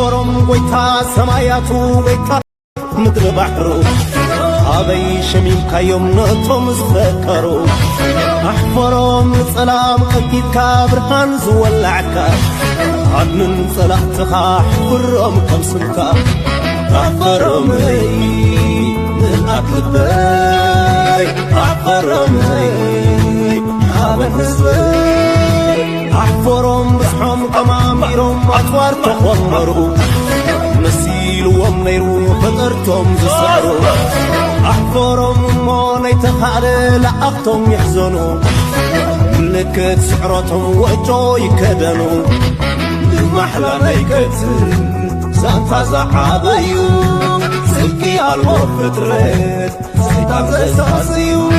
أحفرم ويتا سماياتو ويتا مدر بحرو أبي شميم كيوم نطم زفكرو أحفرم سلام قديد كابرهان زولعكا عدن صلاحتها أحفرم كم سمكا أحفرم لي من أكل باي أحفرم لي أبن حزبي أحفرم بسحم كماميرم أطوار تخمرو نسيلو ومنيرو فطرتم زسارو أحفرم موني تخالي لأختم يحزنو لكت سعرتهم وجو يكدنو محلا نيكت سانتا زحابيو سلكي المفترات سيطان زساسيو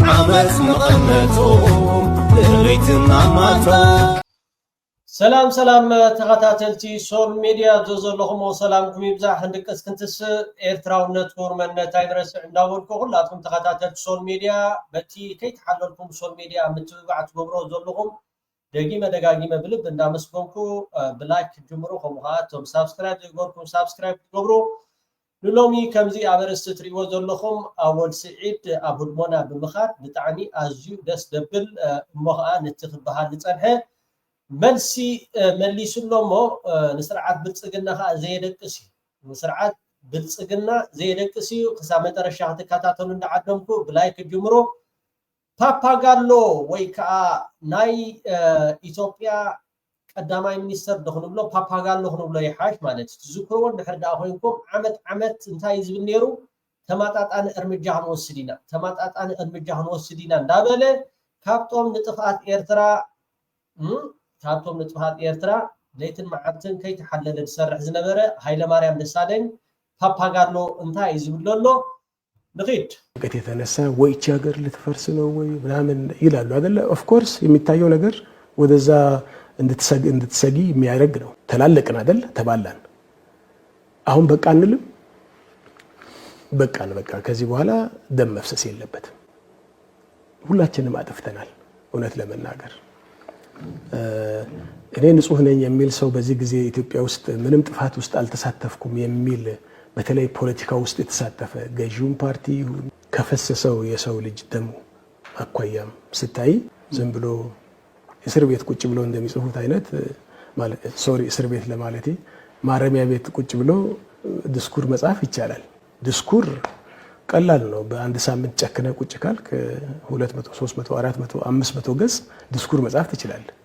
عمس مغنتهم لغيتنا ماتو سلام تغتاتلتي سول ميديا زوزلهم وسلامكم يبزع عندك اسكنتس ايرتراو نتور من تايدرس عنداولكم كلاتكم تغتاتلت سول ميديا بتي كي تحللكم سول ميديا متبعت غبرو زلهم دقيمه بلب اندامسكمكو بلايك جمرو خمهاتم سبسكرايب يغوركم سبسكرايب غبرو للومي كمزي ابرست تريو زلهم اول سعيد ابو المنى بمخات بتعني ازيو دس دبل مخا نتخبها لصنحه ملسي مليسلومو نسرعات بلصقنا خا زيدقسي نسرعات بلصقنا زيدقسي قسامه ترشحت كاتاتون اندعدمكو بلايك جمرو باباغالو ويكا ناي ايثيوبيا قداماي منستر دخلو بلو باباغالو خنو بلو يحاش مالت تذكروا نحردا خوينكم عمت انتاي يزبل نيرو تماطاطان ارمجا هنوسدينا اندابله كابتوم نطفات ايرترا كابتوم نطفات ايرترا ليتن معبتن كي تحلل تسرح زنبره هايله ماريام دسالين باباغالو انتاي يزبللو نقيد قد يتنسى ويتش ሀገር ልትፈርስ ነው ወይ ምናምን ይላሉ አይደለ ኦፍ ኮርስ የሚታየው ነገር ወደዛ እንድትሰጊ የሚያደርግ ነው ተላለቅን አይደል ተባላን አሁን በቃ እንልም በቃ ከዚህ በኋላ ደም መፍሰስ የለበትም ሁላችንም አጥፍተናል እውነት ለመናገር እኔ ንጹህ ነኝ የሚል ሰው በዚህ ጊዜ ኢትዮጵያ ውስጥ ምንም ጥፋት ውስጥ አልተሳተፍኩም የሚል በተለይ ፖለቲካ ውስጥ የተሳተፈ ገዢውን ፓርቲ ከፈሰሰው የሰው ልጅ ደም አኳያም ስታይ ዝም ብሎ እስር ቤት ቁጭ ብሎ እንደሚጽፉት አይነት ማለት እስር ቤት ለማለቴ ማረሚያ ቤት ቁጭ ብሎ ዲስኩር መጻፍ ይቻላል ዲስኩር ቀላል ነው በአንድ ሳምንት ጨክነ ቁጭ ካልክ 200 300 400 500 ገጽ ዲስኩር መጻፍ ትችላለህ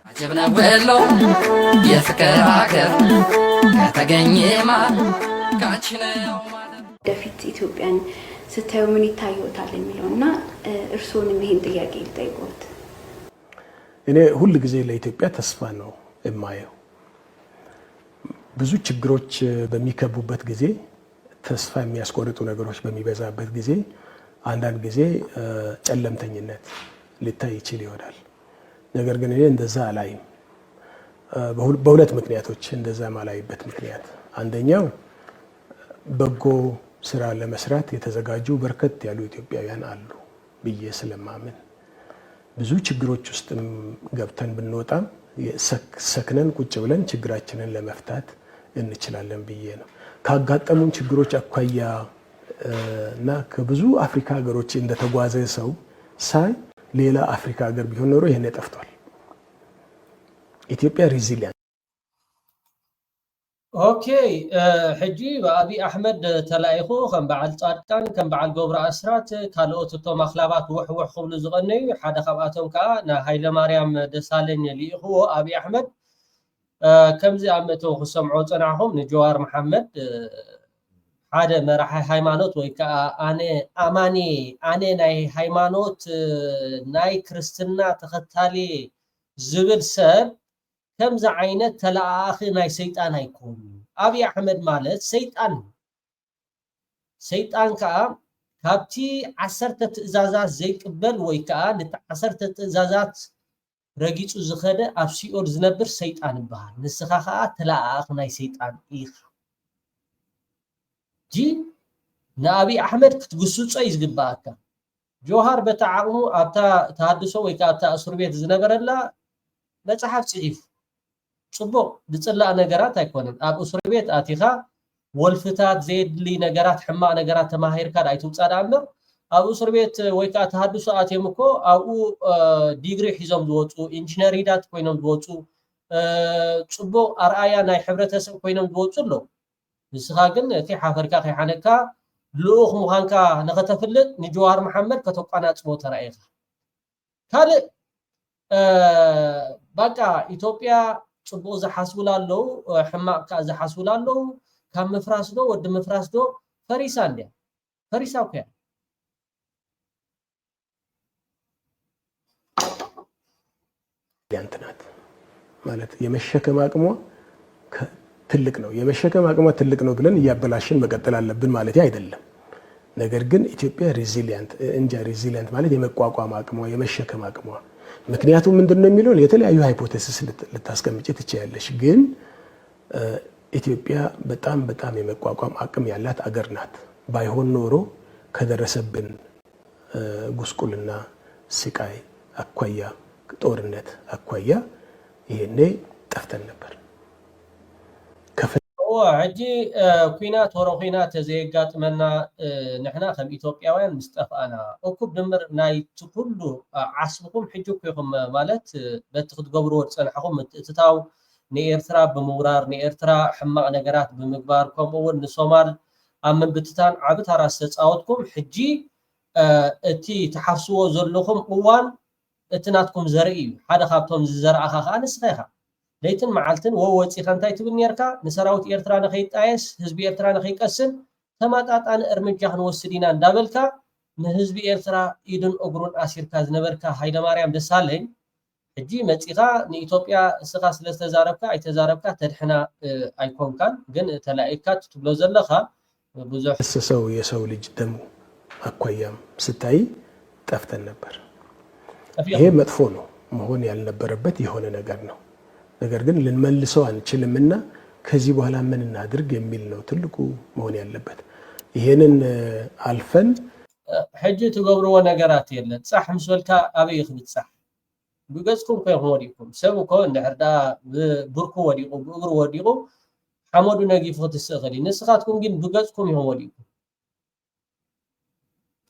አጀብና ወሎ የፍቅር ሀገር ከተገኘማ ካችነው ማለት ደፊት ኢትዮጵያን ስታዩ ምን ይታየውታል የሚለውና እርሶንም ይሄን ጥያቄ ይጠይቁት እኔ ሁሉ ጊዜ ለኢትዮጵያ ተስፋ ነው የማየው ብዙ ችግሮች በሚከቡበት ጊዜ ተስፋ የሚያስቆርጡ ነገሮች በሚበዛበት ጊዜ አንዳንድ ጊዜ ጨለምተኝነት ሊታይ ይችል ይሆናል ነገር ግን እኔ እንደዛ አላይም በሁለት ምክንያቶች እንደዛ ማላይበት ምክንያት አንደኛው በጎ ስራ ለመስራት የተዘጋጁ በርከት ያሉ ኢትዮጵያውያን አሉ ብዬ ስለማምን ብዙ ችግሮች ውስጥ ገብተን ብንወጣ ሰክነን ቁጭ ብለን ችግራችንን ለመፍታት እንችላለን ብዬ ነው ካጋጠሙን ችግሮች አኳያ እና ከብዙ አፍሪካ ሀገሮች እንደተጓዘ ሰው ሳይ ሌላ አፍሪካ ሀገር ቢሆን ኖሮ ይሄን ያጠፍቷል ኢትዮጵያ ሪዚሊየንት اوكي حجي ابي احمد تلايخو كم بعد صادقان كم بعد غبر اسرات كالوت تو مخلابات وح خبل زغني حدا خباتهم كا نا هايله ماريام دسالن ليخو ابي احمد كم زي عمتو سمعوا صنعهم نجوار محمد حدا مرح هايمانوت وي كا اني ناي هايمانوت ناي كريستنا تختالي زبل سب كم ذا عينت تلاخي ناي سيطان هيكون ابي احمد مالت سيطان كا كابتي 10 تئزازات زي قبل وي كا نت 10 تئزازات رغيصو زخده ابسيور زنبر سيطان بحال نسخاخا تلاخ ناي سيطان ايخ جي نابي احمد كتغسصو يزغباكا جوهر بتعامو اتا تحدثو وي كا تا اسر بيت زنبرلا مصحف صحيف ጽቡቅ ድጽላእ ነገራት ኣይኮነን ኣብ እስር ቤት ኣቲኻ ወልፍታት ዘድሊ ነገራት ሕማቅ ነገራት ተማሂርካ ኣይትውጻዳ እምበር ኣብ እስር ቤት ወይ ከዓ ተሃድሶ ኣትዮም እኮ ኣብኡ ዲግሪ ሒዞም ዝወፁ ኢንጂነሪዳት ኮይኖም ዝወፁ ጽቡቅ ኣርኣያ ናይ ሕብረተሰብ ኮይኖም ዝወፁ ኣለዉ ንስኻ ግን ከይሓፈርካ ከይሓነካ ልኡኽ ምዃንካ ንኸተፍልጥ ንጀዋር መሓመድ ከተቋናጽቦ ተራእይኻ ካልእ በቃ ኢትዮጵያ ጽቡቅ ዝሓስቡላ ኣለዉ ሕማቅ ከዓ ዝሓስቡላ ኣለዉ ካብ ምፍራስ ዶ ወዲ ምፍራስ ዶ ፈሪሳ እንድያ ፈሪሳ እኮ እያ ያንተናት ማለት የመሸከም አቅሟ ትልቅ ነው የመሸከም አቅሟ ትልቅ ነው ብለን እያበላሽን መቀጠል አለብን ማለት አይደለም ነገር ግን ኢትዮጵያ ሬዚሊየንት ማለት የመቋቋም አቅሟ የመሸከም አቅሟ ምክንያቱም ምንድነው የሚለው የተለያዩ ሃይፖቴሲስ ልታስቀምጪ ትችያለሽ ግን ኢትዮጵያ በጣም የመቋቋም አቅም ያላት አገር ናት ባይሆን ኖሮ ከደረሰብን ጉስቁልና ስቃይ አኳያ ጦርነት አኳያ ይሄኔ ጠፍተን ነበር ሕጂ ኩናት ወሮ ኩናት ዘየጋጥመና ንሕና ከም ኢትዮጵያውያን ምስጠፍኣና እኩብ ድምር ናይቲ ኩሉ ዓስብኩም ሕጂ ኮይኹም ማለት በቲ ክትገብርዎ ዝፀናሕኹም ምትእትታው ንኤርትራ ብምውራር ንኤርትራ ሕማቅ ነገራት ብምግባር ከምኡውን ንሶማል ኣብ መንብትታን ዓብ ታራ ዝተፃወትኩም ሕጂ እቲ ተሓፍስዎ ዘለኹም እዋን እቲ ናትኩም ዘርኢ እዩ ሓደ ካብቶም ዝዘርኣኻ ከዓ ንስኻ ኢኻ ለይትን መዓልትን ወፂኻ እንታይ ትብል ነርካ ንሰራዊት ኤርትራ ንኸይጣየስ ህዝቢ ኤርትራ ንኸይቀስን ተማጣጣኒ እርምጃ ክንወስድ ኢና እንዳበልካ ንህዝቢ ኤርትራ ኢድን እግሩን ኣሲርካ ዝነበርካ ሃይለማርያም ደሳለኝ ሕጂ መፂኻ ንኢትዮጵያ እስኻ ስለዝተዛረብካ ኣይተዛረብካ ተድሕና ኣይኮንካን ግን ተላኢካ ትብሎ ዘለኻ ብዙሕ ሰው የሰው ልጅ ደሙ አኳያም ስታይ ጠፍተን ነበር ይሄ መጥፎ ነው መሆን ያልነበረበት የሆነ ነገር ነው ነገር ግን ልንመልሰው አንችልምና ከዚህ በኋላ ምን እናድርግ የሚል ነው ትልቁ መሆን ያለበት ይሄንን አልፈን ሕጂ ትገብርዎ ነገራት የለን ጻሕ ምስልካ አበይ ይኽብጻሕ ብገጽኩም ኮይኹም ወዲቁም ሰብ እኮ እንድሕርዳ ብርኩ ወዲቁ ብእግሩ ወዲቁ ሓመዱ ነጊፉ ክትስእኽል ንስኻትኩም ግን ብገጽኩም ይኹም ወዲቁም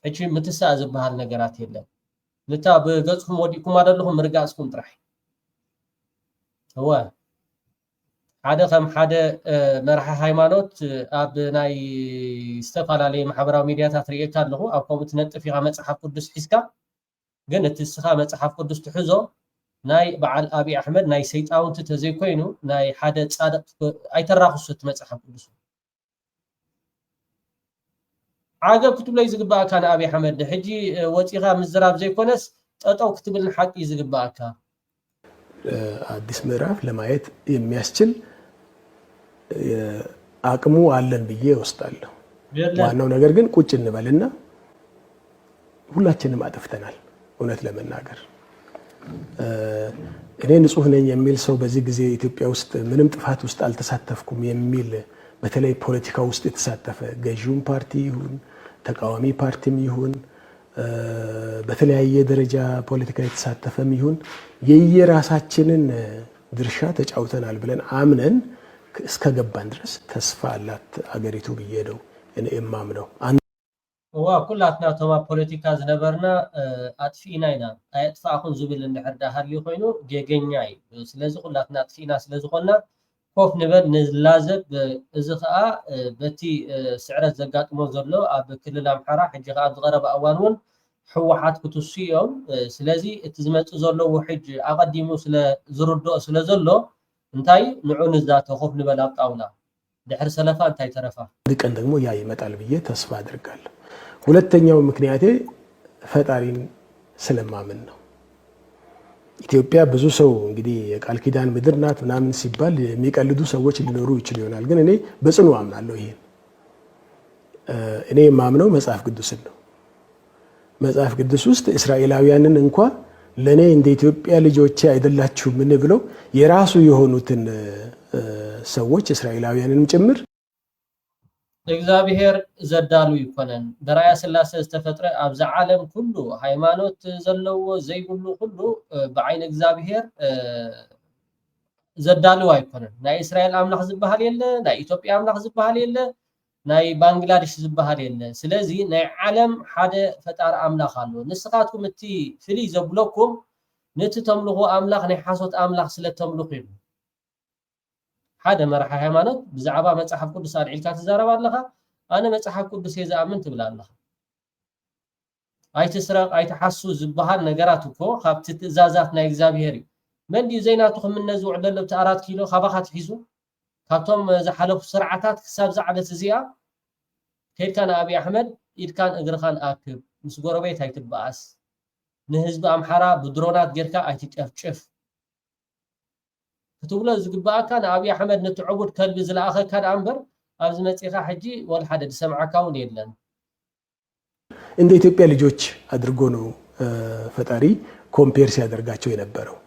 ሕጂ ምትሳእ ዝበሃል ነገራት የለን ንታ ብገጽኩም ወዲቁም አደለኹም ምርጋጽኩም ጥራሕ هو ሓደ ከም ሓደ መርሓ ሃይማኖት ኣብ ናይ ዝተፈላለዩ ማሕበራዊ ሚድያታት ሪኤካ ኣለኹ ኣብ ከምኡ ትነጥፍ ኢኻ መጽሓፍ ቅዱስ ሒዝካ ግን እቲ ስኻ መጽሓፍ ቅዱስ ትሕዞ ናይ በዓል ኣብይ ኣሕመድ ናይ ሰይጣውንቲ ተዘይኮይኑ ናይ ሓደ ጻድቕ ኣይተራኽሱ እቲ መጽሓፍ ቅዱስ ዓገብ ክትብለይ ዝግባእካ ንኣብይ ኣሕመድ ሕጂ ወፂኻ ምዝራብ ዘይኮነስ ጠጠው ክትብል ሓቂ ዝግባእካ አዲስ ምዕራፍ ለማየት የሚያስችል አቅሙ አለን ብዬ ወስዳለሁ ዋናው ነገር ግን ቁጭ እንበልና ሁላችንም አጥፍተናል እውነት ለመናገር እኔ ንጹህ ነኝ የሚል ሰው በዚህ ጊዜ ኢትዮጵያ ውስጥ ምንም ጥፋት ውስጥ አልተሳተፍኩም የሚል በተለይ ፖለቲካ ውስጥ የተሳተፈ ገዢውን ፓርቲ ይሁን ተቃዋሚ ፓርቲም ይሁን በተለያየ ደረጃ ፖለቲካ የተሳተፈም ይሁን የየራሳችንን ድርሻ ተጫውተናል ብለን አምነን እስከ ገባን ድረስ ተስፋ አላት አገሪቱ ብዬ ነው እኔ የማምነው ኩላትና ተማ ፖለቲካ ዝነበርና አጥፊና ኢና ኣጥፋኹን ዝብል እንድሕር ዳሃልዩ ኮይኑ ጌገኛ እዩ ስለዚ ኩላትና አጥፊና ስለዝኾና ኮፍ ንበል ንላዘብ እዚ ከዓ በቲ ስዕረት ዘጋጥሞ ዘሎ ኣብ ክልል ኣምሓራ ሕጂ ከዓ ዝቐረበ እዋን እውን ሕወሓት ክትስዮም ስለዚ እቲ ዝመጽእ ዘሎ ውሕጅ ኣቀዲሙ ስለ ዝርድኦ ስለ ዘሎ እንታይ ንዑ ንዛተ ኮፍ ንበል ኣብ ጣውላ ድሕር ሰለፋ እንታይ ተረፋ ድቀን ደግሞ ያ ይመጣል ብዬ ተስፋ አድርጋለሁ ሁለተኛው ምክንያቴ ፈጣሪን ስለማመን ነው ኢትዮጵያ ብዙ ሰው እንግዲህ የቃል ኪዳን ምድር ናት ምናምን ሲባል የሚቀልዱ ሰዎች ሊኖሩ ይችላሉ ይሆናል ግን እኔ በጽኑ አምናለሁ ይሄን እኔ የማምነው መጽሐፍ ቅዱስን ነው መጽሐፍ ቅዱስ ውስጥ እስራኤላውያንን እንኳን ለኔ እንደ ኢትዮጵያ ልጆቼ አይደላችሁ ምን ብለው የራሱ የሆኑትን ሰዎች እስራኤላውያንንም ጭምር እግዚአብሔር ዘዳሉ ይኮነን በራያ ስላሴ ዝተፈጥረ ኣብዛ ዓለም ኩሉ ሃይማኖት ዘለዎ ዘይብሉ ኩሉ በዓይን እግዚአብሔር ዘዳልው አይኮነን ናይ እስራኤል አምላኽ ዝበሃል የለ ናይ ኢትዮጵያ አምላኽ ዝበሃል የለ ናይ ባንግላዴሽ ዝበሃል የለ ስለዚ ናይ ዓለም ሓደ ፈጣሪ አምላኽ አሎ ንስኻትኩም እቲ ፍሊ ዘብለኩም ነቲ ተምልኹ አምላኽ ናይ ሓሶት አምላኽ ስለ ተምልኹ እዩ ሓደ መራሒ ሃይማኖት ብዛዕባ መጽሓፍ ቅዱስ አልዒልካ ትዛረብ ኣለኻ ኣነ መጽሓፍ ቅዱስ የዝኣምን ትብል ኣለኻ ኣይትስረቕ ኣይትሓሱ ዝበሃል ነገራት እኮ ካብቲ ትእዛዛት ናይ እግዚአብሔር እዩ من دي زيناتو خمنا زوع دلو تأرات كيلو خباخات حيزو كابتوم زحلو سرعتات كساب زعلة زيا كيف كان أبي أحمد إذ كان أجرخان أكب مسجورة بيت هاي تبعث نهزب أمحرا بدرونات جركا أي تتشف فتقول زقبا كان أبي أحمد نتعبد كلب زل آخر كان أمبر أبزمت إخا حجي ولا حد سمع كون يلن إن إثيوبيا لجوج أدرجونو فتاري كومبيرسي أدرجاتشو ينبرو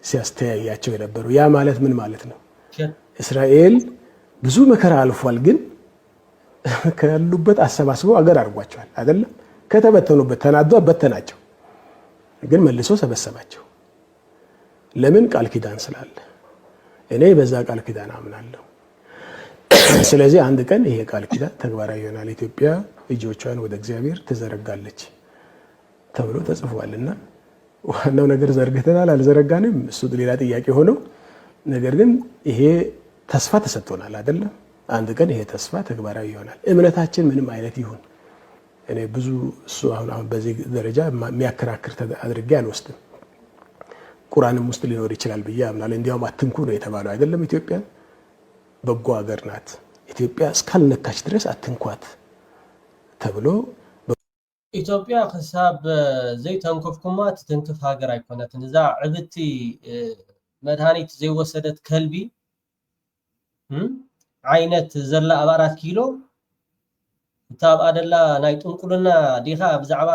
ሲያስተያያቸው የነበሩ ያ ማለት ምን ማለት ነው እስራኤል ብዙ መከራ አልፏል ግን ከሉበት አሰባስበው አገር አርጓቸዋል አይደለም ከተበተኑበት ተናዶ በተናቸው ግን መልሶ ሰበሰባቸው ለምን ቃል ኪዳን ስላለ እኔ በዛ ቃል ኪዳን አምናለሁ ስለዚህ አንድ ቀን ይሄ ቃል ኪዳን ተግባራዊ ይሆናል ኢትዮጵያ እጆቿን ወደ እግዚአብሔር ትዘረጋለች ተብሎ ተጽፏልና ዋናው ነገር ዘርግተናል አልዘረጋንም እሱ ሌላ ጥያቄ ሆኖ ነገር ግን ይሄ ተስፋ ተሰጥቶናል አይደል አንድ ቀን ይሄ ተስፋ ተግባራዊ ይሆናል እምነታችን ምንም አይነት ይሁን እኔ ብዙ እሱ አሁን በዚህ ደረጃ የሚያከራክር አድርጌ አልወስድም ቁርአንም ውስጥ ሊኖር ይችላል ብዬ አምናለሁ እንዲያውም አትንኩ ነው የተባለው አይደለም ኢትዮጵያ በጎ ሀገር ናት ኢትዮጵያ እስካልነካች ድረስ አትንኳት ተብሎ ኢትዮጵያ ከሳብ ዘይተንከፍኩማ ትንከፍ ሀገር አይኮነትን እዛ ዕብቲ መድኃኒት ዘይወሰደት ከልቢ አይነት ዘላ አባራት ኪሎ ታብ አደላ ናይ ጥንቁልና ዲኻ ብዛዕባ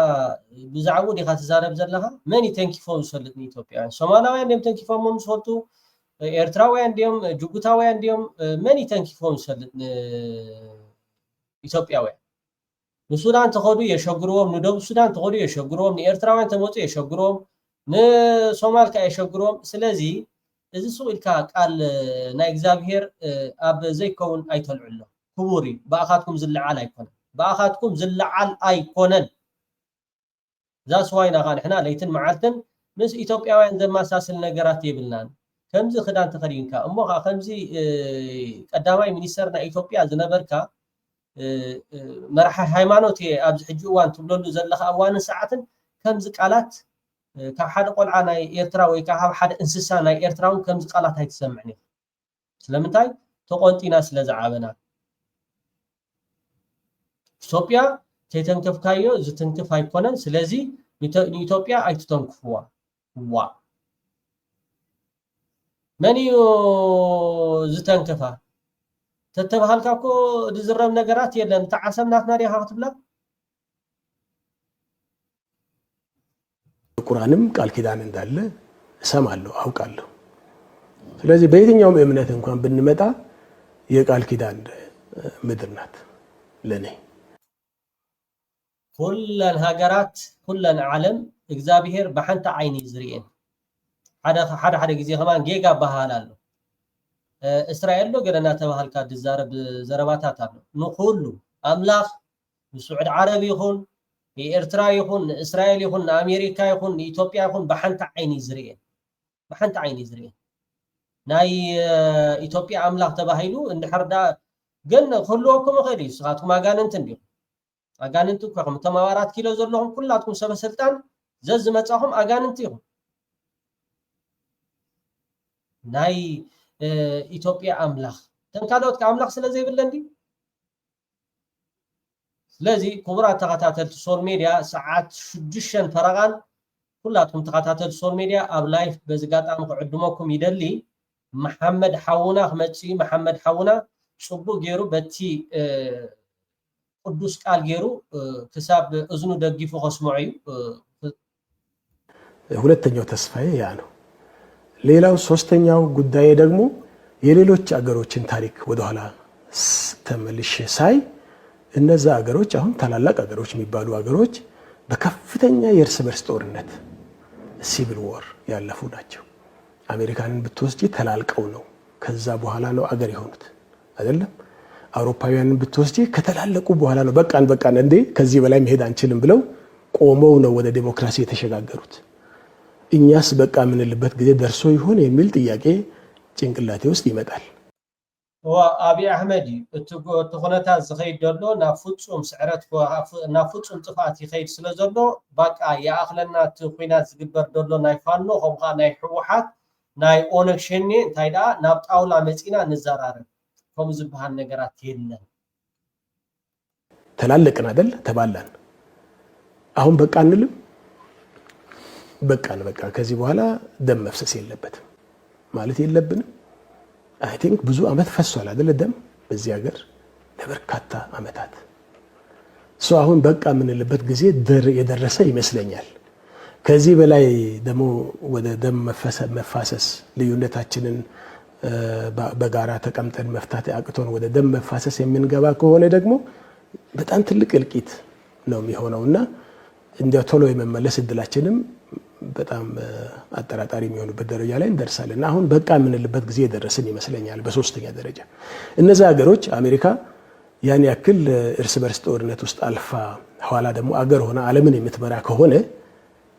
ዲኻ ተዛረብ ዘለኻ መኒ ተንኪፎም ዝፈልጥኒ ኢትዮጵያውያን ሶማላውያን ደም ተንኪፎም ዝፈልጡ ኤርትራውያን ደም ጅቡታውያን ደም መኒ ተንኪፎም ዝፈልጥኒ ኢትዮጵያውያን ንሱዳን ተኸዱ የሸግሮም ንደቡብ ሱዳን ተኸዱ የሸግሮም ንኤርትራውያን ተመፁ የሸግሮም ንሶማል ካ የሸግሮም ስለዚ እዚ ሱኢልካ ቃል ናይ እግዚአብሔር ኣብ ዘይከውን አይተልዑሎ ክቡሪ ባኣኻትኩም ዝለዓል አይኮነን ባኣኻትኩም ዝለዓል አይኮነን ዛስዋይና ኻንሕና ለይትን መዓልትን ምስ ኢትዮጵያውያን ዘማሳስል ነገራት የብልናን ከምዚ ክዳን ተኸዲንካ እሞ ከምዚ ቀዳማይ ሚኒስተር ናይ ኢትዮጵያ ዝነበርካ መራሒ ሃይማኖት ኣብዚ ሕጂ እዋን ትብለሉ ዘለኻ እዋንን ሰዓትን ከምዚ ቃላት ካብ ሓደ ቆልዓ ናይ ኤርትራ ወይ ካብ ሓደ እንስሳ ናይ ኤርትራውን ከምዚ ቃላት ኣይትሰምዕኒ ስለምንታይ ተቆንጢና ስለ ዝዓበና ኢትዮጵያ ተተንከፍካዮ ዝትንከፍ ኣይኮነን ስለዚ ንኢትዮጵያ ኣይትተንክፍዋ ዋ መን እዩ ዝተንከፋ ተተባሃልካ እኮ ዝዝረብ ነገራት የለን ተዓሰምናትና ዲኻ ክትብላ ቁርአንም ቃል ኪዳን እንዳለ እሰማለሁ አውቃለሁ ስለዚህ በየትኛውም እምነት እንኳን ብንመጣ የቃል ኪዳን ምድር ናት ለኔ ኩለን ሀገራት ኩለን ዓለም እግዚአብሔር በሐንተ አይኒ ዝሪኤን ሓደ ጊዜ ከማን ጌጋ ባህላል እስራኤል ሎ ገለና ተባሃልካ ድዛረብ ዘረባታት አሉ ንኹሉ አምላኽ ንሱዑድ ዓረብ ይኹን የኤርትራ ይኹን እስራኤል ይኹን አሜሪካ ይኹን ኢትዮጵያ ይኹን በሐንተ አይኒ ዝሪኤን በሐንተ አይኒ ዝሪኤን ናይ ኢትዮጵያ አምላኽ ተባሂሉ እንድሕርዳ ግን ኩሉኩም ኸዲ ስኻትኩም አጋንንት እንዲሁ አጋንንት እኮ ከም አራት ኪሎ ዘለኹም ኩላትኩም ሰበስልጣን ዘዝመጻኹም አጋንንት ይኹን ናይ ኢትዮጵያ አምላኽ ተንካሎት ከአምላኽ ስለዚህ ይብለንዲ ስለዚህ ክቡራት ተኸታተልቲ ሶል ሚዲያ ሰዓት 6 ፈረቓን ኩላትኩም ተኸታተልቲ ሶል ሚዲያ ኣብ ላይፍ በዝጋጣም ክዕድመኩም ይደሊ መሐመድ ሓውና ክመጪ መሐመድ ሓውና ጽቡቅ ገይሩ በቲ ቅዱስ ቃል ገይሩ ክሳብ እዝኑ ደግፎ ከስምዑ እዩ ሁለተኛው ተስፋዬ ያ ነው ሌላው ሶስተኛው ጉዳይ ደግሞ የሌሎች አገሮችን ታሪክ ወደኋላ ተመልሼ ሳይ እነዛ አገሮች አሁን ታላላቅ አገሮች የሚባሉ አገሮች በከፍተኛ የእርስ በርስ ጦርነት ሲቪል ዋር ያለፉ ናቸው አሜሪካንን ብትወስጂ ተላልቀው ነው ከዛ በኋላ ነው አገር የሆኑት አይደለም። አውሮፓውያንን ብትወስጂ ከተላለቁ በኋላ ነው በቃን እንዴ ከዚህ በላይ መሄድ አንችልም ብለው ቆመው ነው ወደ ዲሞክራሲ የተሸጋገሩት። እኛስ በቃ ምንልበት ጊዜ ደርሶ ይሆን የሚል ጥያቄ ጭንቅላቴ ውስጥ ይመጣል። وابي احمدي تخونتا زخيد دلو نافصوم سعرت نافصوم طفات يخيد سلازلو باقا يا اخلنا تخوينات زغبر دلو ناي فانو همخا ناي حوحات ناي اونكشني تايدا نابطاولا مصينا نزارار كم زبهان ነገራት የለም ተላለቅን አይደል ተባላን አሁን በቃ እንልም በቃ ከዚህ በኋላ ደም መፍሰስ የለበትም ማለት የለብንም። I think ብዙ አመት ፈሷል አይደል ደም በዚህ ሀገር ለበርካታ አመታት አሁን በቃ ምንልበት ጊዜ የደረሰ ይመስለኛል። ከዚህ በላይ ደግሞ ወደ ደም መፋሰስ ልዩነታችንን በጋራ ተቀምጠን መፍታት አቅቶን ወደ ደም መፋሰስ የምንገባ ከሆነ ደግሞ በጣም ትልቅ እልቂት ነው የሚሆነውና እንዲያው ቶሎ የመመለስ እድላችንም በጣም አጠራጣሪ የሚሆንበት ደረጃ ላይ እንደርሳለን። አሁን በቃ ምንልበት ጊዜ የደረሰን ይመስለኛል። በሶስተኛ ደረጃ እነዛ ሀገሮች አሜሪካ ያን ያክል እርስ በርስ ጦርነት ውስጥ አልፋ ኋላ ደግሞ አገር ሆነ ዓለምን የምትመራ ከሆነ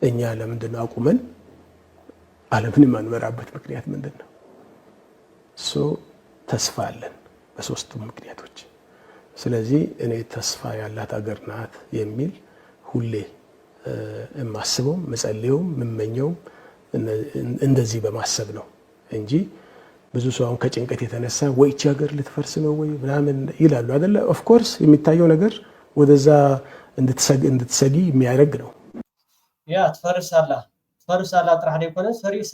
እኛ ለምንድነው አቁመን ዓለምን ማንመራበት ምክንያት ምንድነው? ተስፋ አለን በሶስቱም ምክንያቶች። ስለዚህ እኔ ተስፋ ያላት ሀገር ናት የሚል ሁሌ ማስበው መጸልየው መመኘው እንደዚህ በማሰብ ነው እንጂ ብዙ ሰው አሁን ከጭንቀት የተነሳ ወይ እቺ ሀገር ልትፈርስ ነው ወይ ምናምን ይላሉ አይደለ? ኦፍ ኮርስ የሚታየው ነገር ወደዛ እንድትሰጊ የሚያደርግ ነው። ያ ትፈርሳላ ጥራህ ደይኮነ ፈሪሳ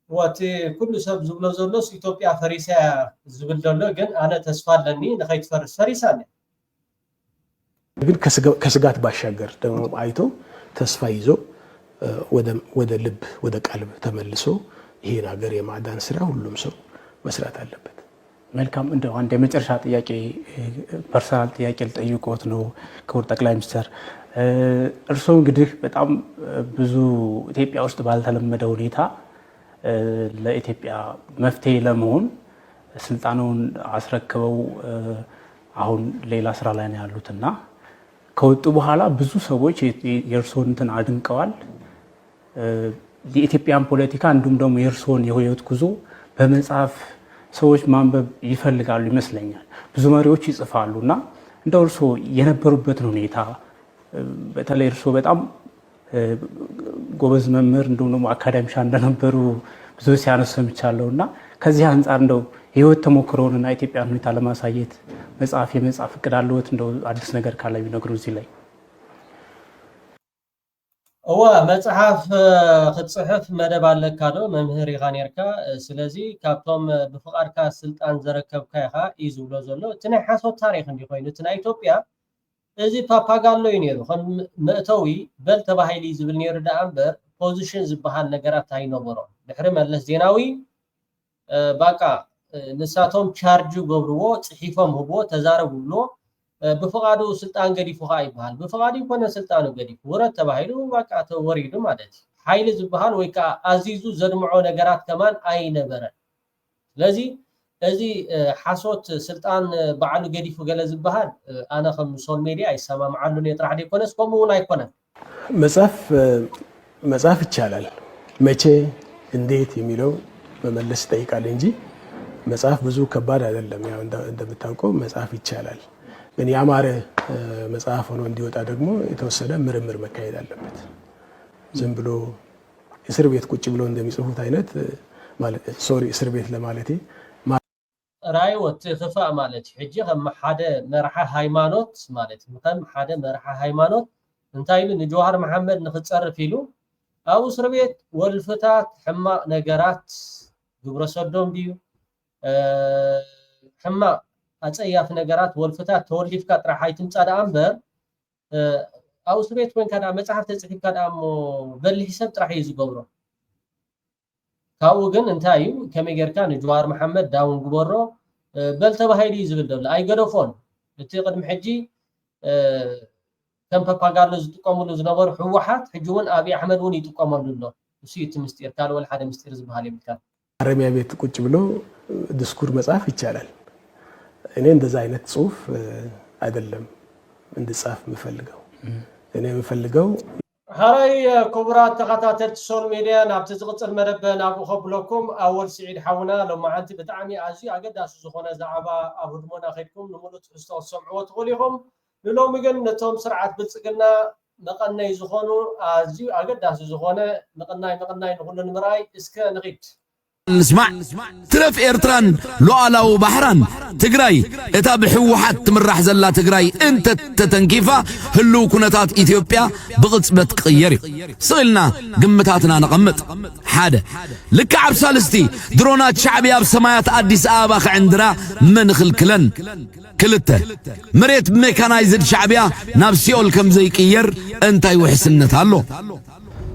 ወቲ ኩሉ ሰብ ዝብሎ ዘሎስ ኢትዮጵያ ፈሪሳ ዝብል ዘሎ ግን አነ ተስፋ አለኒ ንኸይትፈርስ ፈሪሳ ነኝ። ግን ከስጋት ባሻገር ደግሞ አይቶ ተስፋ ይዞ ወደ ልብ ወደ ቀልብ ተመልሶ ይሄን ሀገር የማዳን ስራ ሁሉም ሰው መስራት አለበት። መልካም እንደው አንድ የመጨረሻ ጥያቄ ፐርሰናል ጥያቄ ልጠይቅዎት ነው ክቡር ጠቅላይ ሚኒስትር። እርስዎ እንግዲህ በጣም ብዙ ኢትዮጵያ ውስጥ ባልተለመደ ሁኔታ ለኢትዮጵያ መፍትሄ ለመሆን ስልጣኑን አስረክበው አሁን ሌላ ስራ ላይ ነው ያሉትና ከወጡ በኋላ ብዙ ሰዎች የእርስዎን እንትን አድንቀዋል። የኢትዮጵያን ፖለቲካ እንዲሁም ደግሞ የእርስዎን የህይወት ጉዞ በመጽሐፍ ሰዎች ማንበብ ይፈልጋሉ ይመስለኛል። ብዙ መሪዎች ይጽፋሉና እንደው እርስዎ የነበሩበትን ሁኔታ በተለይ እርስዎ በጣም ጎበዝ መምህር እንዲሁም ደግሞ አካዳሚሻን እንደነበሩ ብዙ ሲያነሱ ሰምቻለሁና ከዚህ አንፃር እንደው የህይወት ተሞክሮውንና ኢትዮጵያን ሁኔታ ለማሳየት የመጽሐፍ እቅድ አለዎት? እንደው አዲስ ነገር ካለ ቢነግሩ እዚህ ላይ። መጽሐፍ ክትጽሕፍ መደብ ኣለካ ዶ መምህር ኢኻ ነርካ። ስለዚ ካብቶም ብፍቃድካ ስልጣን ዘረከብካ ኢኻ እዩ ዝብሎ ዘሎ እቲ ናይ ሓሶት ታሪክ እንዲ ኮይኑ እቲ ናይ ኢትዮጵያ እዚ ፓፓጋሎ እዩ ነይሩ ከም መእተዊ በል ተባሂሉ ዝብል ነይሩ ዳኣ እምበር ፖዚሽን ዝበሃል ነገራት ኣይነበሮ። ድሕሪ መለስ ዜናዊ ባቃ ንሳቶም ቻርጅ ገብርዎ ፅሒፎም ህቦ ተዛረብሎ بفقادو سلطان قديفو خا يبحال بفقادو يكون سلطانو قديف ورد تباهيلو باقا توريدو مالتي حايل زبحال ويكا عزيزو زدمعو نقرات كمان اي نبرن لذي ازي حاسوت سلطان بعلو قديفو قال زبحال انا خمسون ميديا يسامى معلو نيطرح دي كونس كومو لا يكونن መጽሐፍ ይቻላል መቼ እንዴት የሚለው መመለስ ጠይቃል እንጂ መጽሐፍ ብዙ ከባድ አይደለም። ያው እንደምታውቀው መጽሐፍ ይቻላል። ግን ያማረ መጽሐፍ ሆኖ እንዲወጣ ደግሞ የተወሰነ ምርምር መካሄድ አለበት። ዝም ብሎ እስር ቤት ቁጭ ብሎ እንደሚጽፉት አይነት ማለት እስር ቤት ለማለቴ ራይ ወጥ ተፋ ማለት ሕጂ ከም ሓደ መርሓ ሃይማኖት ማለት ከም ሓደ መርሓ ሃይማኖት እንታይ ኢሉ ንጆሃር መሐመድ ንኽጸርፍ ኢሉ ኣብ እስር ቤት ወልፍታት ሕማቅ ነገራት ግብረ ሰዶም ቢዩ ሕማቅ አጸያፍ ነገራት ወልፍታት ተወሊፍካ ጥራሕ አይትምጻዳ አንበር ኣብ እስር ቤት ኮንካ ዳ መጽሐፍ ተጽሒፍካ ዳሞ በልሕ ሰብ ጥራሕ እዩ ዝገብሮ። ካብኡ ግን እንታይ እዩ ከመይ ጌርካ ንጆሃር መሐመድ ዳውን ግበሮ በል ተባሂሉ ዝብል ደሎ ኣይገደፎን። እቲ ቅድሚ ሕጂ ከም ፓፓጋሎ ዝጥቀሙሉ ዝነበሩ ሕወሓት ሕጂ እውን ኣብይ ኣሕመድ እውን ይጥቀመሉ ኣሎ። سيت مستير كان ولا حدا مستير زبها لي بكان አረሚያ ቤት ቁጭ ብሎ ዲስኩር መጻፍ ይቻላል እኔ እንደዛ አይነት ጽሁፍ አይደለም እንድጻፍ ምፈልገው እኔ ምፈልገው هاي كبرات تخاتات السوشيال ميديا نابت تقصر مربى نابو خبلكم اول سعيد حونا لما انت بتعمي ازي اقد اسوخونه زعبا ابدمونا خيكم نمولت استو سمعوا تقوليهم لو مجن نتوم سرعه بلصقنا نقنا يزخونو ازي اقد اسوخونه نقنا نقول نمراي اسك نغيت نسمع ترف إيرتران لؤلاء بحران تجراي اتابع حوحات تمرح زلا تجراي انت تتنكيفا هلو كنتات إثيوبيا بغصبت قيري صغلنا قمتاتنا نقمت حاده لك عب سالستي درونات شعبية بسمايات أديس آباخ عندنا من خلكلن كلته مريت ميكانايزد شعبية نفسيول كم زي كير انتاي وحسنت هالو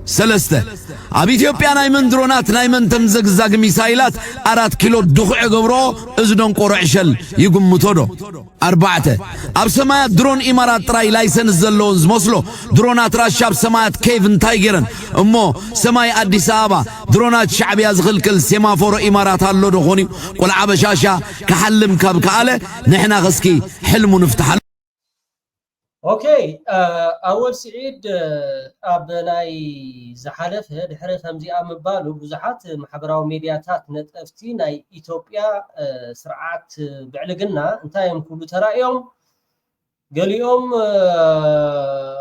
سلسته اب ኢትዮጵያ ናይ መን ድሮናት ናይ መን ተምዘግዛግ ሚሳይላት 4 ኪሎ ድኹዕ ገብሮ እዝዶን ቆርዕሸል ይግምቶዶ አርባዕተ ኣብ ሰማያት ድሮን ኢማራት ጥራይ ላይሰንስ ዘለውን ዝመስሎ ድሮናት ራሻ ኣብ ሰማያት ኬቭ እንታይ ገረን እሞ ሰማይ አዲስ አበባ ድሮናት ሻዕቢያ ዝኽልክል ሴማፎሮ ኢማራት አሎ ዶ ኾኒ ቆልዓ በሻሻ ከሐልም ካብ ካለ ንሕና ኸስኪ ሕልሙ ንፍታሕ اوكي اول سعيد ابناي زحلف دحره خمزي امبالو بزحات محبراو ميدياتات نطفتي ناي ايثيوبيا سرعات بعلقنا انتايم كله ترايهم قاليوم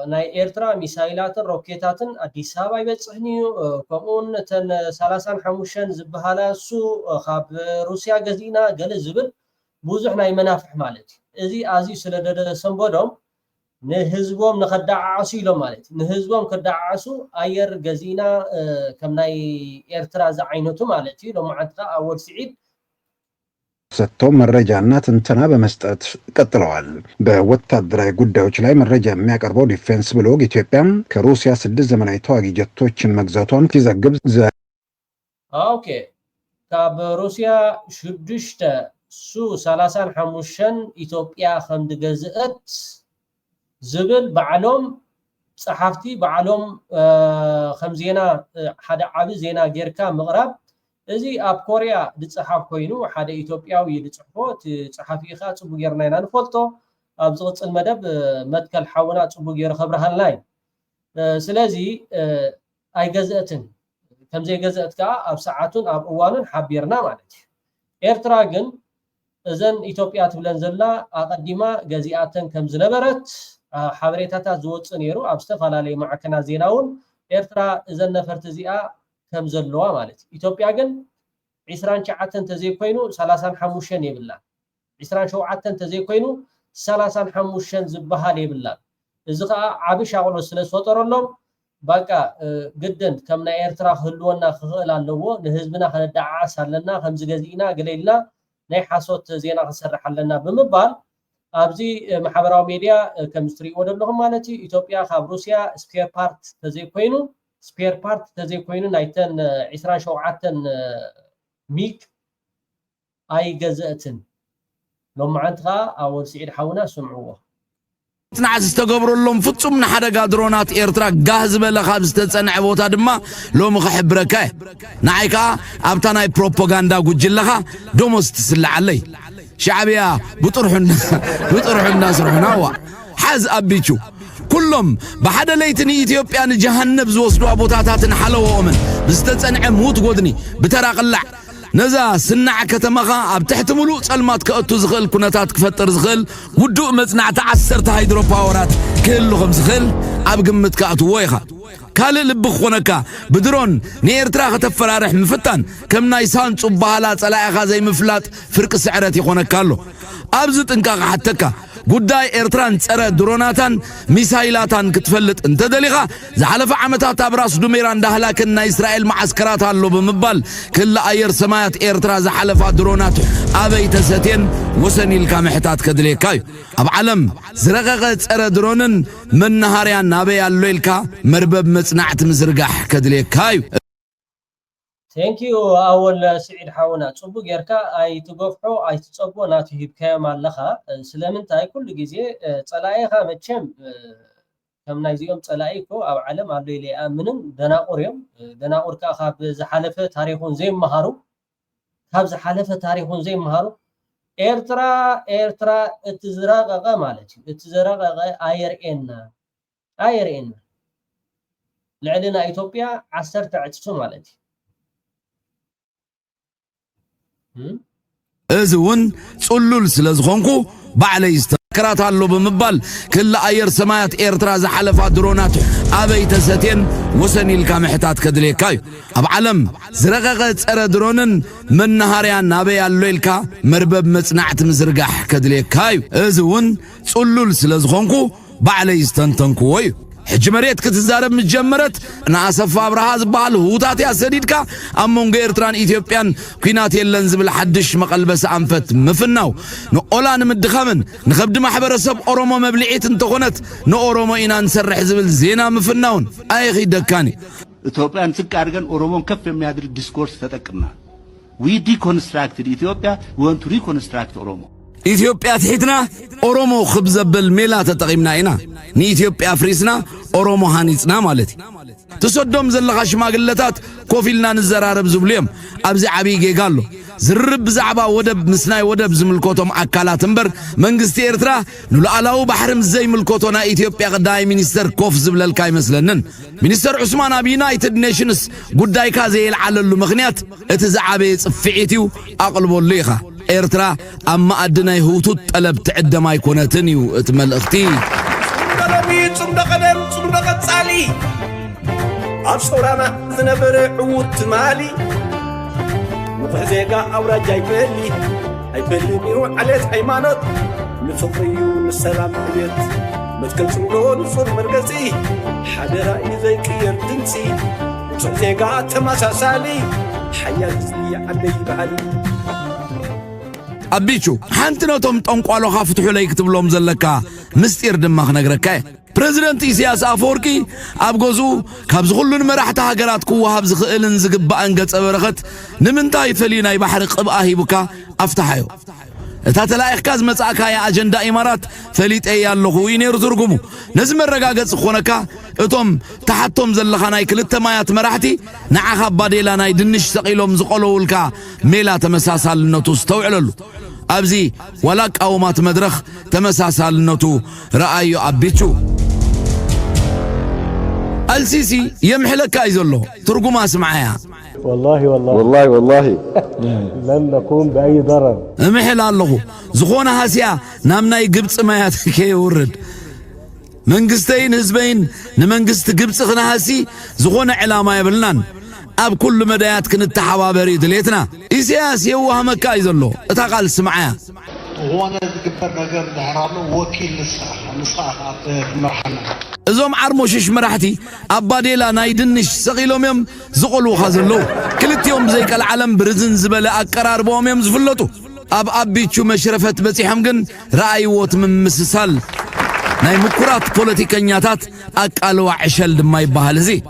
ناي ايرترا ميسايلات روكيتاتن اديس ابا يبصحني كمون تن 35 زبهالا سو خاب روسيا غزينا قال زبل بوزح ناي منافح مالتي ازي ازي سلدد سنبودم نهزبهم نخدعاسو يلو مالت نهزبهم كدعاسو اير غزينا كم ناي ኤርትራ زعينتو مالتي لو معتقا اول سعيد ሰጥተው መረጃና ትንተና በመስጠት ቀጥለዋል በወታደራዊ ጉዳዮች ላይ መረጃ የሚያቀርበው ዲፌንስ ብሎግ ኢትዮጵያ ከሩሲያ 6 ዘመናዊ ተዋጊ ጀቶችን መግዛቷን ሲዘግብ ኦኬ ከሩሲያ 6 ሱ 35 ኢትዮጵያ ከምድ ገዝአት زبل بعلوم صحافتي بعلوم خمزينا حدا عبي زينا غيركا مغرب ازي اب كوريا دصحاف كوينو حدا ايثيوبياوي دصحفوت صحافي خا صبو غيرنا ينا نفولتو اب زغصل مدب متكل حاونا صبو غير خبرهان لاي سلازي اي غزاتن كمزي غزاتكا اب ساعاتون اب اوانن حبيرنا مالتي ኤርትራ ግን እዘን ኢትዮጵያ ትብለን ዘላ አቀዲማ ገዚአተን ከም ዝነበረት حبريتاتا زوت نيرو ابستفالالي معكنا زيناون ኤርትራ እዘን ነፈርት እዚኣ ከም ዘለዋ ማለት ኢትዮጵያ ግን 29 ተዘይ ኮይኑ 35 ይብላ 27 ተዘይ ኮይኑ 35 ዝባሃል ይብላ እዚ ኸ ዓቢ ሻቅሎ ስለዝፈጠረሎም በቃ ግድን ከምና ኤርትራ ህልውና ክኽእል ኣለዎ ንህዝብና ከነዳዓስ ኣለና ከም ዝገዚእና ገለይልና ናይ ሓሶት ዜና ክሰርሕ ኣለና ብምባል ابزي محبراو ميديا كمستري ودلهم مالتي ايثيوبيا خاب روسيا سبير بارت تزي كوينو نايتن 27 ميك اي غزاتن لو معتها اول سعيد حونا سمعوه تنعز استقبروا لهم فتصم نحدقا درونات إيرترا جاهز بلا خابز تتصنع بوتا دما لو مخحبركا نعيكا ابتناي بروباغندا قجلخا دوموس تسلع علي شعبيا بطرح الناس رحناوا حاز أبيتشو كلهم بحدا ليتني إثيوبيا جهنم زوصدوا بوتاتاتن حلوة ومن بستتصنع موت قدني بترا قلع نزا سنع كتمخا اب تحت ملوء صلمات كأتو زخل كنتات كفتر زخل ودو مصنع تعسرت هيدرو باورات كلهم زخل اب قمت كأتو ويخا كال لبخونكا بدرون نيرترا تفرارح مفتان كم نايسان صبالات صلايخا زي مفلات فرق سعرات يخونكالو ابزت انكا حتىكا ጉዳይ ኤርትራን ጸረ ድሮናታን ሚሳይላታን ክትፈልጥ እንተደሊኻ ዝሓለፈ ዓመታት አብራስ ዱሜራ እንዳህላክና እስራኤል ማዓስከራት አሎ በመባል ክለ አየር ሰማያት ኤርትራ ዝሓለፋ ድሮናት አበይ ተሰቴን ወሰኒልካ ምሕታት ከድልየካዩ ኣብ ዓለም ዝረቀቀ ጸረ ድሮንን መናሃርያን አበይ አሎ ኢልካ መርበብ መጽናዕት ምዝርጋሕ ከድልየካዩ Thank you أول سعيد حاونا تصبو غيركا أي تقفحو أي تصبو ناتو هيبكايا مالخا سلامن تاي كل جزي تلايخا متشم كم نايزيهم تلاقيكو أو علم على اللي آمنن دناقوريهم دناقور كأخاب زحلفة تاريخون زي مهارو هاب زحلفة تاريخون زي مهارو إيرترا اتزراغ مالتي اتزراغ آير إن لعلنا إثيوبيا عسرت عتسو مالتي أزون صلول سلازخونكو بعلي استكرات هالو بمبال كل أير سمايات إيرترا زحلفات درونات أبي تساتين وسني الكامحتات كدليكاي أب علم زرقاقات أرى درونن من نهاريان نابي الليلكا مربب مصنعت مزرقاح كدليكاي أزون صلول سلازخونكو بعلي استنتنكوي حج مريت كتزارب متجمرت ناسف ابرهاز بال هوتات يا سديدكا امون غيرتران اثيوبيان كينات يلن زبل حدش مقلبس انفت مفناو نقولان مدخمن نخبد محبرسب اورومو مبلعيت انتخونت نورومو اينا نسرح زبل زينا مفناون اي خي دكاني ኢትዮጵያን ዝቅ አድርገን ኦሮሞን ከፍ የሚያድርግ ዲስኮርስ ተጠቅመና we deconstructed Ethiopia we want to reconstruct ኦሮሞ ኢትዮጵያ ትሕትና ኦሮሞ خبزبل ሜላ ተጠቂምና ኢና ንኢትዮጵያ ፍሪስና ኦሮሞ ሃኒጽና ማለት ተሰዶም ዘለኻ ሽማግለታት ኮፊልና ንዘራረብ ዝብልዮም ኣብዚ ዓቢ ጌጋሎ ዝርብ ብዛዕባ ወደብ ምስናይ ወደብ ዝምልኮቶም አካላት እምበር መንግስቲ ኤርትራ ንሉዓላዊ ባሕርም ዘይምልኮቶና ኢትዮጵያ ቀዳይ ሚኒስተር ኮፍ ዝብለልካ ይመስለንን ሚኒስተር ዑስማን አብ ዩናይትድ ኔሽንስ ጉዳይካ ዘይልዓለሉ ምኽንያት እቲ ዝዓበየ ጽፍዒት እዩ አቅልቦሉ ኢኻ ኤርትራ أما أدنى هوتو طلب تعدم أيقونتن يو اتملختي قلبي صندقدم صندقت صالي أبصرانا زنبر عود مالي وفزيقا أورا جاي بلي ميرو عليت حيمانات نصفيو نسلام بيت متكل سنقول نصر مرقزي حدرا إذا كير تنسي وفزيقا تماسا سالي حياة زي علي بعلي أبيشو حنتناتهم تنقالو خافتحو لي يكتب لهم زلكا مستير دماغ نقركا بريزيدنت إسياس أفوركي أبغوزو كابز خلون مراحتا هاقرات كوها هابز خئلن زقبا انقص أبرخت نمنتاي فليناي بحرق أبقاهي بكا أفتحايو تاتلا إحكاز مساكا يا أجندا إمارات فليت أيال لغوين يرزرقمو نزم الرقاقات خونكا اتوم تحتهم زلخاناي كلتا مايات مراحتي نعاخا باديلاناي دنش سقيلهم زقلو لكا ميلا تمساسا لنوتو استوعللو أبزي ولاك أومات مدرخ تمساسا لنوتو رأيو أبيتشو السيسي يمحلك أيزولو ترقما اسمعيها والله لن نقوم بأي ضرر محل الله زخونا هاسيا نامنا يقبص مايات كي يورد منقستين هزبين نمنقست قبص خنا هاسي زخونا علامة يبلنان أب كل مدايات كنت تحوابري دليتنا إسياس يوها مكا يزلو اتاقال سمعيها وانا ذكبر نقر دعرالو وكيل نصاحة مرحلة ازوم عرموشش مرحتي أباديلا نايدنش سقيلهم يم زقلو خازلو كلت يوم زيك العالم برزن زبالة أكرار بوهم يم زفلتو أبيتشو مشرفت بسيحم جن رأيوت من مسسال ناي مكرات بوليتيكانياتات أكالو عشل دما يبهالزي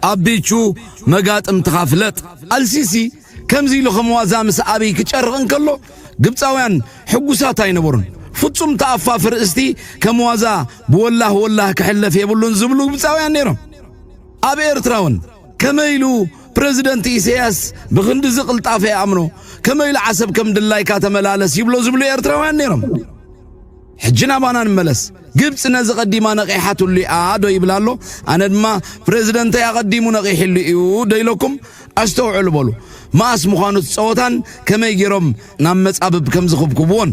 أبيتشو مقات امتخافلت السيسي كم زيلو خموازا مسأبي كتشرغن كله قبطاويان حقوسات ينبرن فتصم تأفافر استي كموازا بوالله كحلف يبولون زبلو قبطاويان نيرم أبي إرتراون كميلو بريزيدنت إسياس بغند زقل طافي أمنو كميل عسب كم دلاي كاتملالس يبلو زبلو إرتراويان نيرم حجنا بانا نملس قبط نزق الديما نقيحاتو اللي آدو يبلالو أنا دما بريزيدنت يقدمو نقيح اللي إيو دايلوكم أستوعلو بولو ما اسمو خانو تصوتان كما يجيرم نامس أبب كم زخب كبون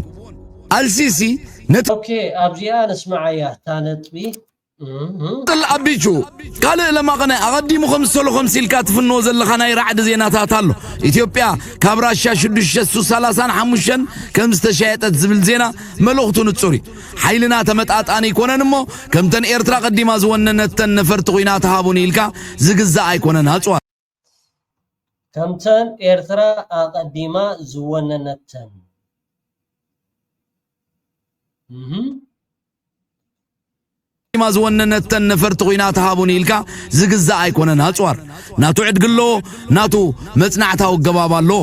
السيسي اوكي ابزيا نسمع يا تانتبي طل أبيشو قال لما قنا أقدمو 55 الكات في النوزل لخنا يرعد زيناتات هالو إثيوبيا كابرا شاشدش شسو سالاسان حموشن كم استشايت تزبل زينا ملوغتو نتصوري حيلنا تمتقات آني كونن مو كم تن إيرترا قديما زوننتن نفرتقوينا تهابوني الكا زقزا آي كونن هاتوا كمتن إيرترا قديما زوننتن ما زوننتن نفرتقوينا تهابوني الكا زقزا آي كونن هاتوار ناتو عدقلو ناتو مصنعتاو قبابالو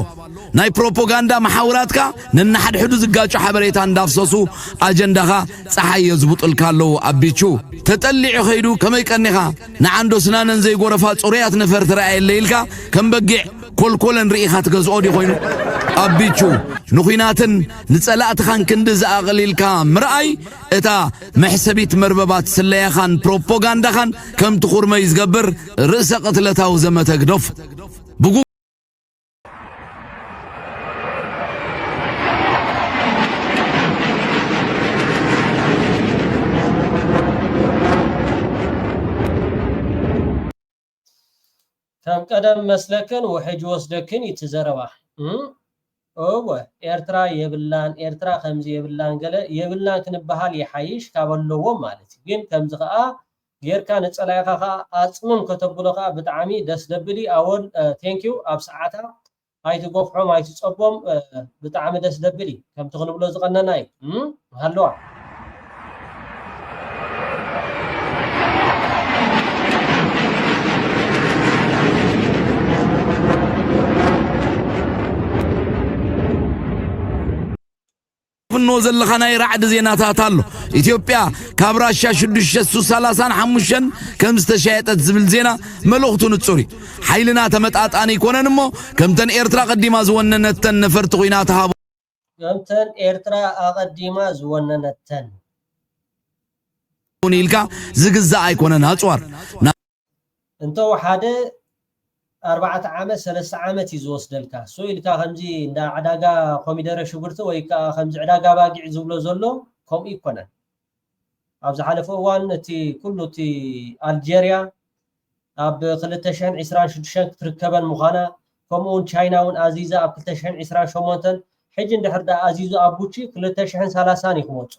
ናይ ፕሮፓጋንዳ ማሕውራትካ ንናሓድሕዱ ዝጋጩ ሓበሬታ እንዳፍሰሱ ኣጀንዳኻ ፀሓይ የዝቡጥልካለው ኣቢቹ ተጠሊዑ ኸይዱ ከመይ ቀኒኻ ንዓንዶ ስናነን ዘይጎረፋ ጽሩያት ነፈርቲ ረኣየለ ኢልካ ከም በጊዕ ኮልኮለን ርኢኻ ትገዝኦ ዲ ኮይኑ ኣቢቹ ንኹናትን ንጸላእትኻን ክንዲ ዝኣቕሊልካ ምርኣይ እታ መሕሰቢት መርበባት ስለያኻን ፕሮፓጋንዳኻን ከም ትኹርመይ ዝገብር ርእሰ ቅትለታዊ ዘመተግዶፍ كم قدم مسلكن وحج وسدكن يتزربا ኤርትራ የብላን ኤርትራ ከምዚ የብላን ገለ የብላን ክንበሃል ይሓይሽ ካብለዎ ማለት ግን ከምዚ ኸኣ ጌርካ ነጸላይኻ ኣጽምም ከተብሎኻ ብጣዕሚ ደስ ደብሊ ኣወል ቴንክ ዩ ኣብ ሰዓታ ኣይትጎፍሖም ኣይትጸቦም ብጣዕሚ ደስ ደብሊ ከምቲ ክንብሎ ዝቐነናይ ሃለዋ ፍኖ ዘለኻናይ ራዕዲ ዜናታት ኣሎ ኢትዮጵያ ካብ ራሻ 635 ከም ዝተሻየጠት ዝብል ዜና መልእኽቱ ንጹሪ ሓይልና ተመጣጣኒ ይኮነን እሞ ከምተን ኤርትራ ቀዲማ ዝወነነተን ነፈርቲ ኹናት ሃቡ ከምተን ኤርትራ ኣቀዲማ ዝወነነተን ኢልካ ዝግዛእ ኣይኮነን ኣጽዋር እንተው ሓደ 4 ዓመት 3 ዓመት ይዝወስደልካ ሶይልካ ከምዚ እንዳ ዓዳጋ ኮሚደረ ሽጉርቲ ወይ ከምዚ ዓዳጋ ባጊዕ ዝብሎ ዘሎ ከም ይኮነን ኣብ ዝሓለፈ እዋን እቲ ኩሉ እቲ ኣልጀሪያ ኣብ 2026 ክትርከበን ምዃና ከምኡውን ቻይናውን ኣዚዛ ኣብ 2028 ሕጂ እንድሕር ኣዚዙ ኣቡቺ 2030 ይኽመፁ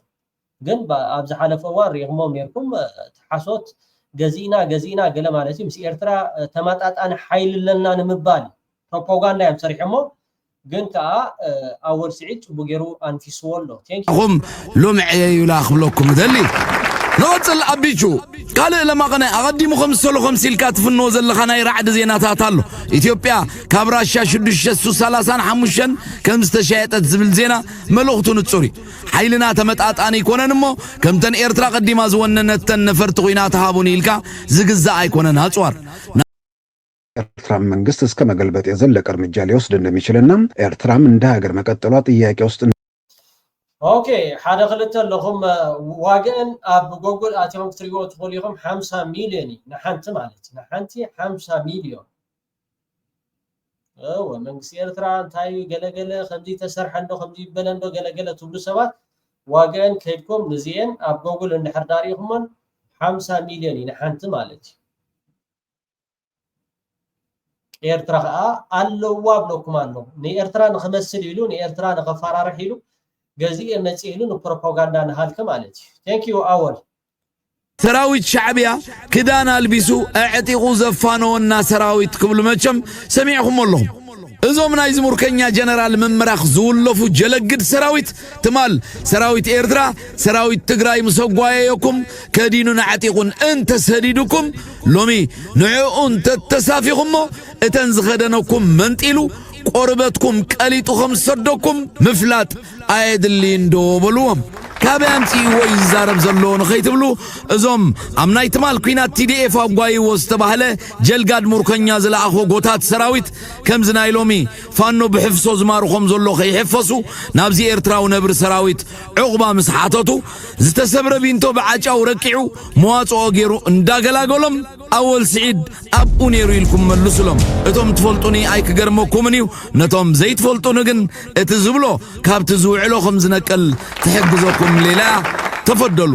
ግን ኣብ ዝሓለፈ እዋን ሪኢኹሞም ነርኩም ተሓሶት ገዚእና ገለ ማለት እዩ ምስ ኤርትራ ተማጣጣን ሓይል ለና ንምባል ፕሮፓጋንዳ እዮም ሰሪሖሞ ግን ከዓ ኣወል ስዒድ ጽቡቕ ገይሩ ኣንፊስዎ ኣሎ ቴንክኹም ሎምዕ የዩላ ክብለኩም ደሊ نوصل أبيشو قال لما قنا أقدم خمسة سلكا تفنو زل خناي رعد زيناتات الله إثيوبيا كابرا شاشد الشسو سلاسان حموشن كم استشهدت زبل زينا ملوختو نتصوري حيلنا تمتعت أني كونا نمو كم تن إيرترا قديم أزوان نتن نفرت غينات هابوني إلكا زقزا أي كونا ناتوار ኤርትራም መንግስት እስከ መገልበጥ የዘለቀ እርምጃ ሊወስድ እንደሚችልና ኤርትራም እንደ ሀገር መቀጠሏ ጥያቄ ውስጥ ኦኬ ሓደ ክልተ ለኹም ዋግን ኣብ ጎግል ኣትዮም ትሪጎ ትፈልይኹም 50 ሚልዮን ንሓንቲ ማለት ንሓንቲ 50 ሚልዮን መንግስቲ ኤርትራ እንታይ ገለገለ ከምዚ ተሰርሐንዶ ከምዚ በለንዶ ገለገለ ትብሉ ሰባት ዋግን ከይድኩም ንዚአን ኣብ ጎግል እንድሕር ዳሪኹምን 50 ሚልዮን ንሓንቲ ማለት ኤርትራ ኣለዋ ብለኩም ኣሎ ንኤርትራ ንኽመስል ኢሉ ንኤርትራ ንኽፈራርሕ ኢሉ ገዚእ መጽኢሉ ፕሮፓጋንዳ ነሃልከ ማለት ቴንክ ዩ ኣወል ሰራዊት ሻዕቢያ ክዳን አልቢሱ አዕጢቁ ዘፋነውና ሰራዊት ክብሉ መቸም ሰሚዕኩም ኣለኹም እዞም ናይ ዝሙርከኛ ጀነራል መምራኽ ዝውለፉ ጀለግድ ሰራዊት ትማል ሰራዊት ኤርትራ ሰራዊት ትግራይ ምሰጓየኩም ከዲኑን አዕጢቁን እንተ ሰዲዱኩም ሎሚ ንዑኡን ተተሳፊኹሞ እተን ዝኸደነኩም መንጢሉ ቆርበትኩም ቀሊጡኹም ሰደኩም ምፍላጥ አይድሊንዶ በሉዎም ካበምፂ ወይ ዛረብ ዘሎ ንኸይትብሉ እዞም ኣብ ናይ ትማል ኩናት ቲዲኤፍ ኣጓይ ወስተባህለ ጀልጋድ ሙርከኛ ዝለኣኾ ጎታት ሰራዊት ከምዚ ናይ ሎሚ ፋኖ ብሕፍሶ ዝማርኾም ዘሎ ከይሕፈሱ ናብዚ ኤርትራዊ ነብሪ ሰራዊት ዕቑባ ምስ ሓተቱ ዝተሰብረ ቢንቶ ብዓጫው ረቂዑ መዋፅኦ ገይሩ እንዳገላገሎም ኣወል ስዒድ ኣብኡ ነይሩ ኢልኩም መልሱሎም እቶም ትፈልጡኒ ኣይክገርመኩምን እዩ ነቶም ዘይትፈልጡኒ ግን እቲ ዝብሎ ካብቲ ዝውዕሎ ከም ዝነቀል ትሕግዘኩም ሌላ ተፈደሉ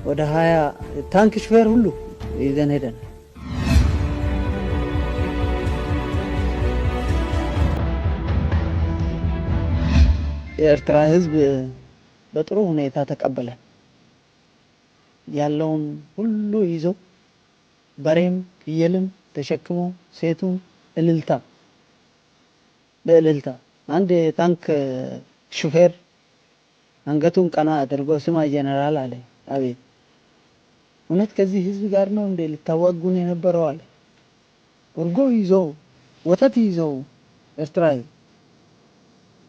ወደ 20 ታንክ ሹፌር ሁሉ ይዘን ሄደን የኤርትራ ህዝብ በጥሩ ሁኔታ ተቀበለ ያለውን ሁሉ ይዞ በሬም ፍየልም ተሸክሞ ሴቱም እልልታ በእልልታ አንድ ታንክ ሹፌር አንገቱን ቀና አድርጎ ስማ ጀነራል አለ አቤት እውነት ከዚህ ህዝብ ጋር ነው እንደ ልታዋጉን የነበረው አለ እርጎ ይዞ ወተት ይዞ ኤርትራዊ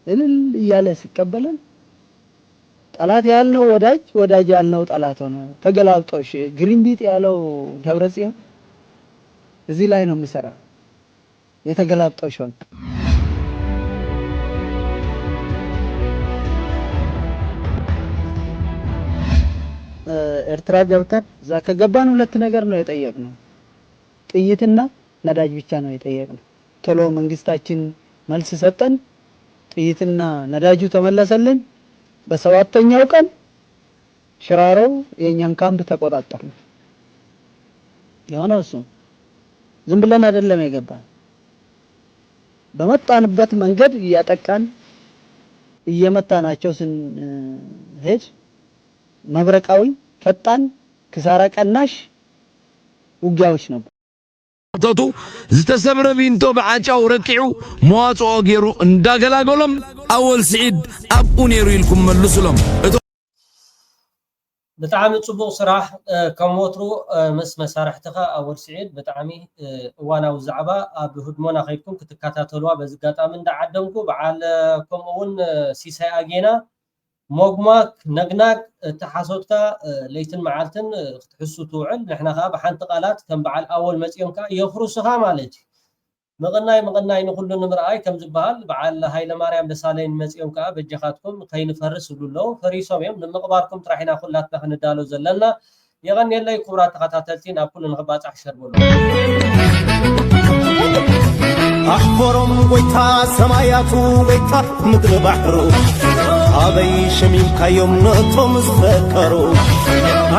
እልል እያለ ሲቀበለን ጠላት ያልነው ወዳጅ ወዳጅ ያልነው ጠላት ሆነ ተገላብጦሽ ግሪንቢት ያለው ደብረጽዮን እዚህ ላይ ነው የሚሰራው የተገላብጦሽ ሆነ ኤርትራ ገብተን እዛ ከገባን ሁለት ነገር ነው የጠየቅነው ጥይትና ነዳጅ ብቻ ነው የጠየቅነው ቶሎ መንግስታችን መልስ ሰጠን ጥይትና ነዳጁ ተመለሰልን በሰባተኛው ቀን ሽራሮ የኛን ካምፕ ተቆጣጠርን ያው እሱ ዝም ብለን አይደለም የገባን በመጣንበት መንገድ ያጠቃን እየመታናቸው ስንሄድ መብረቃዊ ፈጣን ክሳራ ቀናሽ ውጊያዎች ነበር ተቱ ዝተሰብረ ቢንቶ በዓጫው ረቂዑ መዋጽኦ ገይሩ እንዳገላገሎም አወል ስዒድ አብኡ ነይሩ ኢልኩም መልሱሎም ብጣዕሚ ጽቡቕ ስራሕ ከሞትሩ ምስ መሳርሕትኻ አወል ስዒድ ብጣዕሚ እዋናዊ ዛዕባ ኣብ ህድሞና ኸይድኩም ክትከታተልዋ በዚ ኣጋጣሚ እንዳዓደምኩ በዓል ከምኡውን ሲሳይ አጌና ሞግማክ ነግናክ ተሓሶትካ ለይትን መዓልትን ክትሕሱ ትውዕል ንሕና ኸ ብሓንቲ ቃላት ከም በዓል አወል መጽዮምካ የኽሩስኻ ማለት መቕናይ ንኹሉ ንምርኣይ ከም ዝበሃል በዓል ሃይለ ማርያም ደሳለኝ መጽዮምካ በጀኻትኩም ከይንፈርስ ብሉሎ ፈሪሶም እዮም ንምቕባርኩም ጥራሒና ኩላትና ክንዳሎ ዘለና የቐኒየለይ ክቡራት ተኸታተልቲ ናብ ኩሉ ንኽባጻሕ ሸርበሎ أحفرم ويتا سماياتو ويتا مدر بحرو أبي شميم كيوم نطم زفكرو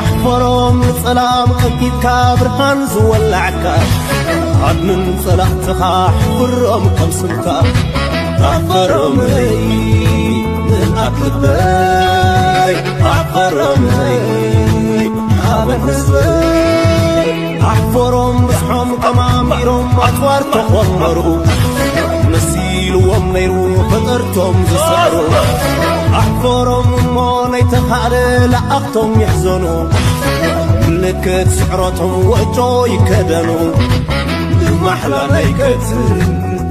أحفرم سلام أكيد كابرهان زولعكا عدن صلاحتها أحفرم كم سلكا أحفرم لي من أكبر أحفرم لي أبن حزبي أحفرهم بصحهم كماميرهم أطوار تخمروا نسيلوا ومنيروا فطرتهم زسعروا أحفرهم موني تخالي لأختهم يحزنوا لكت سعرتهم وجو يكدنوا المحلى نيكت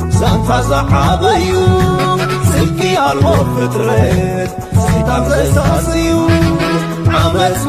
زانتا زعابيو سلكي عالمو فترت سيطان زساسيو عمس